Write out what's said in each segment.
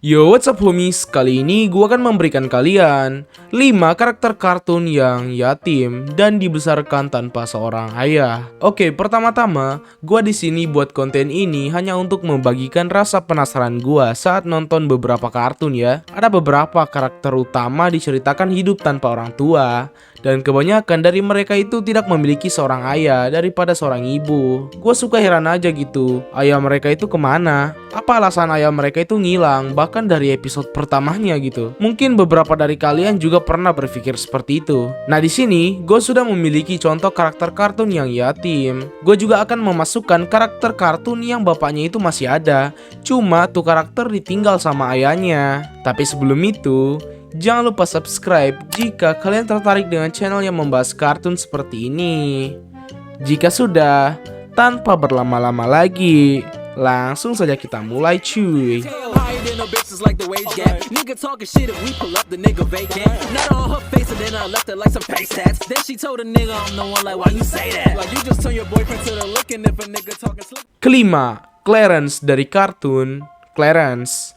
Yo, what's up homies? Kali ini gua akan memberikan kalian 5 karakter kartun yang yatim dan dibesarkan tanpa seorang ayah. Oke, pertama-tama, gua di sini buat konten ini hanya untuk membagikan rasa penasaran gua saat nonton beberapa kartun ya. Ada beberapa karakter utama diceritakan hidup tanpa orang tua, dan kebanyakan dari mereka itu tidak memiliki seorang ayah daripada seorang ibu. Gue suka heran aja gitu, ayah mereka itu kemana? Apa alasan ayah mereka itu ngilang bahkan dari episode pertamanya gitu? Mungkin beberapa dari kalian juga pernah berpikir seperti itu. Nah di sini gue sudah memiliki contoh karakter kartun yang yatim. Gue juga akan memasukkan karakter kartun yang bapaknya itu masih ada, cuma tuh karakter ditinggal sama ayahnya. Tapi sebelum itu, jangan lupa subscribe jika kalian tertarik dengan channel yang membahas kartun seperti ini. Jika sudah, tanpa berlama-lama lagi, langsung saja kita mulai cuy. Kelima, Clarence dari kartun Clarence.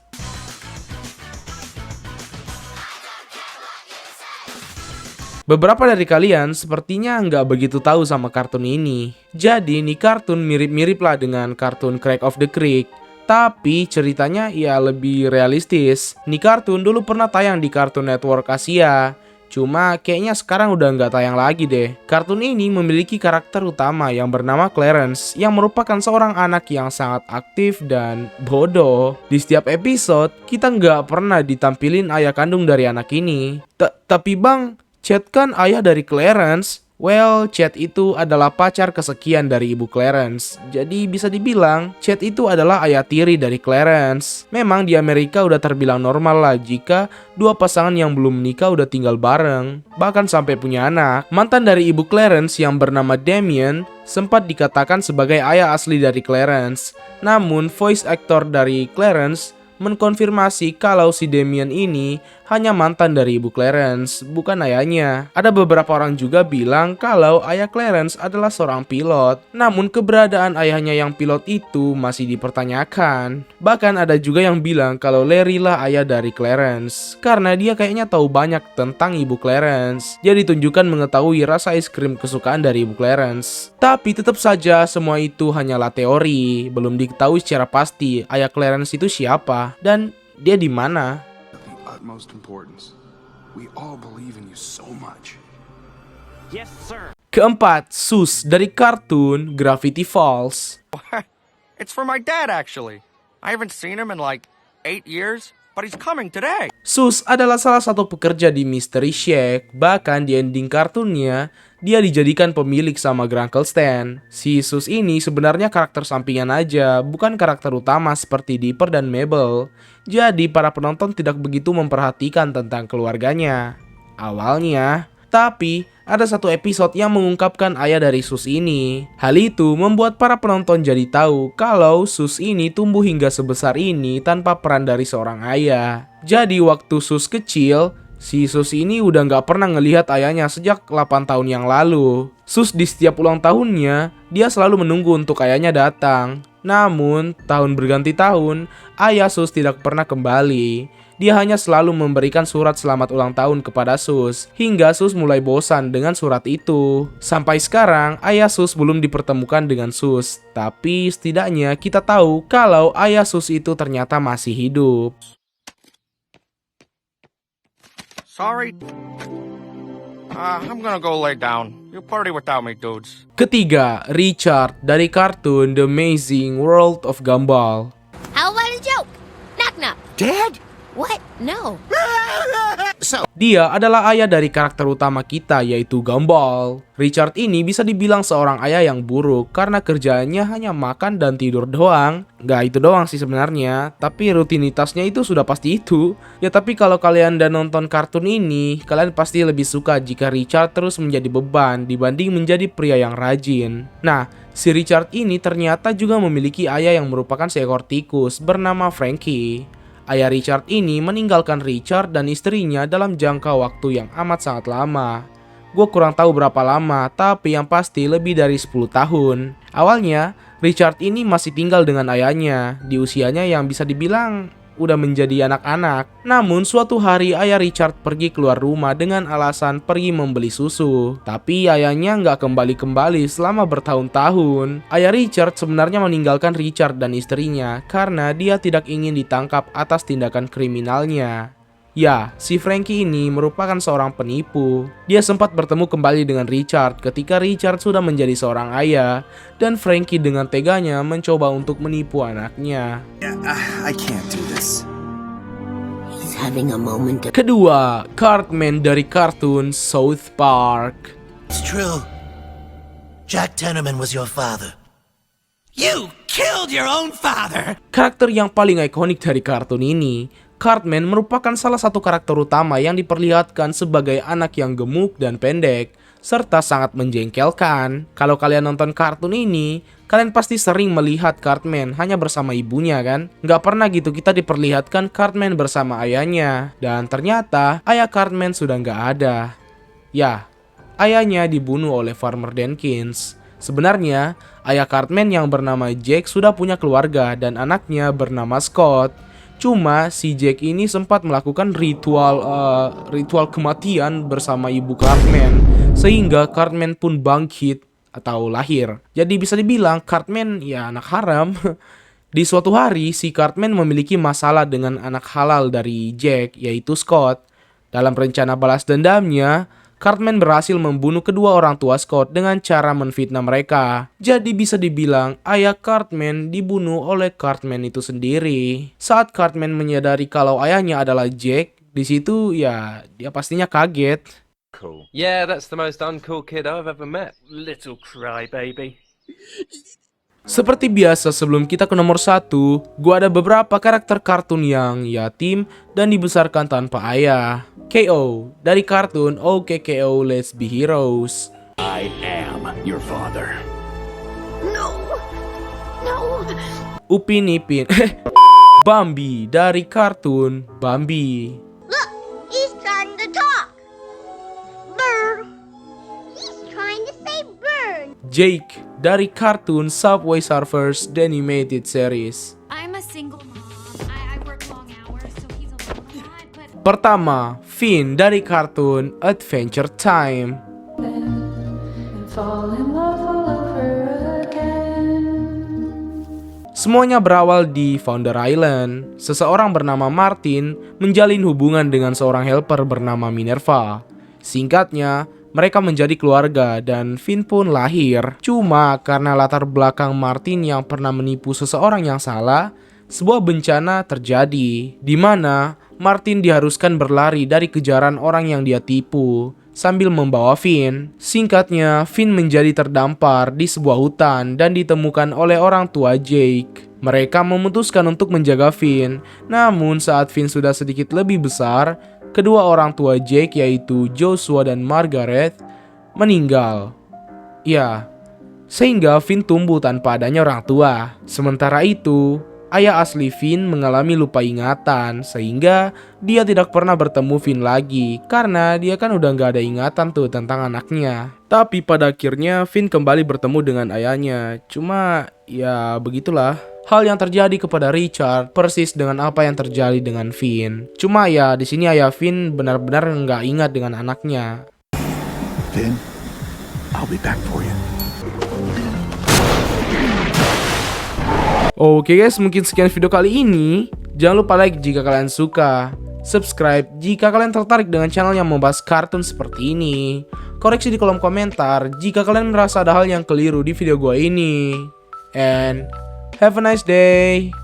Beberapa dari kalian sepertinya nggak begitu tahu sama kartun ini. Jadi nih kartun mirip-mirip lah dengan kartun Crack of the Creek, tapi ceritanya ya lebih realistis. Nih kartun dulu pernah tayang di Cartoon Network Asia, cuma kayaknya sekarang udah nggak tayang lagi deh. Kartun ini memiliki karakter utama yang bernama Clarence, yang merupakan seorang anak yang sangat aktif dan bodoh. Di setiap episode, kita nggak pernah ditampilin ayah kandung dari anak ini. Tapi bang, Chad kan ayah dari Clarence. Well, Chad itu adalah pacar kesekian dari ibu Clarence. Jadi bisa dibilang, Chad itu adalah ayah tiri dari Clarence. Memang di Amerika udah terbilang normal lah jika dua pasangan yang belum menikah udah tinggal bareng, bahkan sampai punya anak. Mantan dari ibu Clarence yang bernama Damien sempat dikatakan sebagai ayah asli dari Clarence. Namun, voice actor dari Clarence mengkonfirmasi kalau si Damien ini hanya mantan dari ibu Clarence, bukan ayahnya. Ada beberapa orang juga bilang kalau ayah Clarence adalah seorang pilot, namun keberadaan ayahnya yang pilot itu masih dipertanyakan. Bahkan ada juga yang bilang kalau Larry lah ayah dari Clarence, karena dia kayaknya tahu banyak tentang ibu Clarence. Dia ditunjukkan mengetahui rasa es krim kesukaan dari ibu Clarence. Tapi tetap saja semua itu hanyalah teori, belum diketahui secara pasti ayah Clarence itu siapa dan dia di mana. Keempat, Sus dari kartun Gravity Falls. It's for my dad, actually. I haven't seen him in like 8 years, but he's coming today. Sus adalah salah satu pekerja di Mystery Shack. Bahkan di ending kartunnya, dia dijadikan pemilik sama Grunkle Stan. Si Sus ini sebenarnya karakter sampingan aja, bukan karakter utama seperti Dipper dan Mabel. Jadi para penonton tidak begitu memperhatikan tentang keluarganya awalnya. Tapi ada satu episode yang mengungkapkan ayah dari Sus ini. Hal itu membuat para penonton jadi tahu kalau Sus ini tumbuh hingga sebesar ini tanpa peran dari seorang ayah. Jadi waktu Sus kecil, si Sus ini udah nggak pernah ngelihat ayahnya sejak 8 tahun yang lalu. Sus di setiap ulang tahunnya, dia selalu menunggu untuk ayahnya datang. Namun, tahun berganti tahun, ayah Sus tidak pernah kembali. Dia hanya selalu memberikan surat selamat ulang tahun kepada Sus, hingga Sus mulai bosan dengan surat itu. Sampai sekarang, ayah Sus belum dipertemukan dengan Sus, tapi setidaknya kita tahu kalau ayah Sus itu ternyata masih hidup. Sorry. I'm gonna go lay down. You party without me, dudes. Ketiga, Richard dari kartun The Amazing World of Gumball. How about a joke? Knock knock. Dad? What? No. Dia adalah ayah dari karakter utama kita, yaitu Gumball. Richard ini bisa dibilang seorang ayah yang buruk karena kerjaannya hanya makan dan tidur doang. Gak itu doang sih sebenarnya, tapi rutinitasnya itu sudah pasti itu. Ya tapi kalau kalian udah nonton kartun ini, kalian pasti lebih suka jika Richard terus menjadi beban dibanding menjadi pria yang rajin. Nah, si Richard ini ternyata juga memiliki ayah yang merupakan seekor tikus bernama Frankie. Ayah Richard ini meninggalkan Richard dan istrinya dalam jangka waktu yang amat sangat lama. Gue kurang tahu berapa lama, tapi yang pasti lebih dari 10 tahun. Awalnya, Richard ini masih tinggal dengan ayahnya di usianya yang bisa dibilang udah menjadi anak-anak. Namun suatu hari ayah Richard pergi keluar rumah dengan alasan pergi membeli susu. Tapi ayahnya nggak kembali-kembali selama bertahun-tahun. Ayah Richard sebenarnya meninggalkan Richard dan istrinya karena dia tidak ingin ditangkap atas tindakan kriminalnya. Ya, si Frankie ini merupakan seorang penipu. Dia sempat bertemu kembali dengan Richard ketika Richard sudah menjadi seorang ayah, dan Frankie dengan teganya mencoba untuk menipu anaknya. I can't do this. He's having a moment of... Kedua, Cartman dari kartun South Park. It's true. Jack Tenorman was your father. You killed your own father! Karakter yang paling ikonik dari kartun ini, Cartman merupakan salah satu karakter utama yang diperlihatkan sebagai anak yang gemuk dan pendek, serta sangat menjengkelkan. Kalau kalian nonton kartun ini, kalian pasti sering melihat Cartman hanya bersama ibunya kan? Nggak pernah gitu kita diperlihatkan Cartman bersama ayahnya. Dan ternyata ayah Cartman sudah nggak ada. Ya, ayahnya dibunuh oleh Farmer Jenkins. Sebenarnya, ayah Cartman yang bernama Jack sudah punya keluarga dan anaknya bernama Scott. Cuma si Jack ini sempat melakukan ritual kematian bersama ibu Cartman, sehingga Cartman pun bangkit atau lahir. Jadi bisa dibilang Cartman ya anak haram. Di suatu hari si Cartman memiliki masalah dengan anak halal dari Jack, yaitu Scott. Dalam rencana balas dendamnya, Cartman berhasil membunuh kedua orang tua Scott dengan cara menfitnah mereka. Jadi bisa dibilang ayah Cartman dibunuh oleh Cartman itu sendiri. Saat Cartman menyadari kalau ayahnya adalah Jack, di situ ya dia pastinya kaget. Cool. Yeah, that's the most uncool kid I've ever met. Little crybaby. Seperti biasa sebelum kita ke nomor 1, gua ada beberapa karakter kartun yang yatim dan dibesarkan tanpa ayah. KO dari kartun OKKO Let's Be Heroes. I am your father. No! No! Upin Ipin Bambi dari kartun Bambi. Look, he's trying to talk. Bird. He's trying to say bird. Jake dari kartun Subway Surfers The Animated Series. I'm a single mom. I work long hours, so he's alone a lot, but... Pertama, Finn dari kartun Adventure Time. Semuanya berawal di Founder Island. Seseorang bernama Martin menjalin hubungan dengan seorang helper bernama Minerva. Singkatnya, mereka menjadi keluarga dan Finn pun lahir. Cuma karena latar belakang Martin yang pernah menipu seseorang yang salah, sebuah bencana terjadi, di mana Martin diharuskan berlari dari kejaran orang yang dia tipu sambil membawa Finn. Singkatnya, Finn menjadi terdampar di sebuah hutan dan ditemukan oleh orang tua Jake. Mereka memutuskan untuk menjaga Finn, namun saat Finn sudah sedikit lebih besar, kedua orang tua Jake yaitu Joshua dan Margaret meninggal. Ya, sehingga Finn tumbuh tanpa adanya orang tua. Sementara itu, ayah asli Finn mengalami lupa ingatan, sehingga dia tidak pernah bertemu Finn lagi, karena dia kan udah gak ada ingatan tuh tentang anaknya. Tapi pada akhirnya Finn kembali bertemu dengan ayahnya. Cuma ya begitulah. Hal yang terjadi kepada Richard persis dengan apa yang terjadi dengan Finn. Cuma ya di sini ayah Finn benar-benar nggak ingat dengan anaknya. Finn, I'll be back for you. Oke guys, mungkin sekian video kali ini. Jangan lupa like jika kalian suka, subscribe jika kalian tertarik dengan channel yang membahas kartun seperti ini. Koreksi di kolom komentar jika kalian merasa ada hal yang keliru di video gua ini. And have a nice day.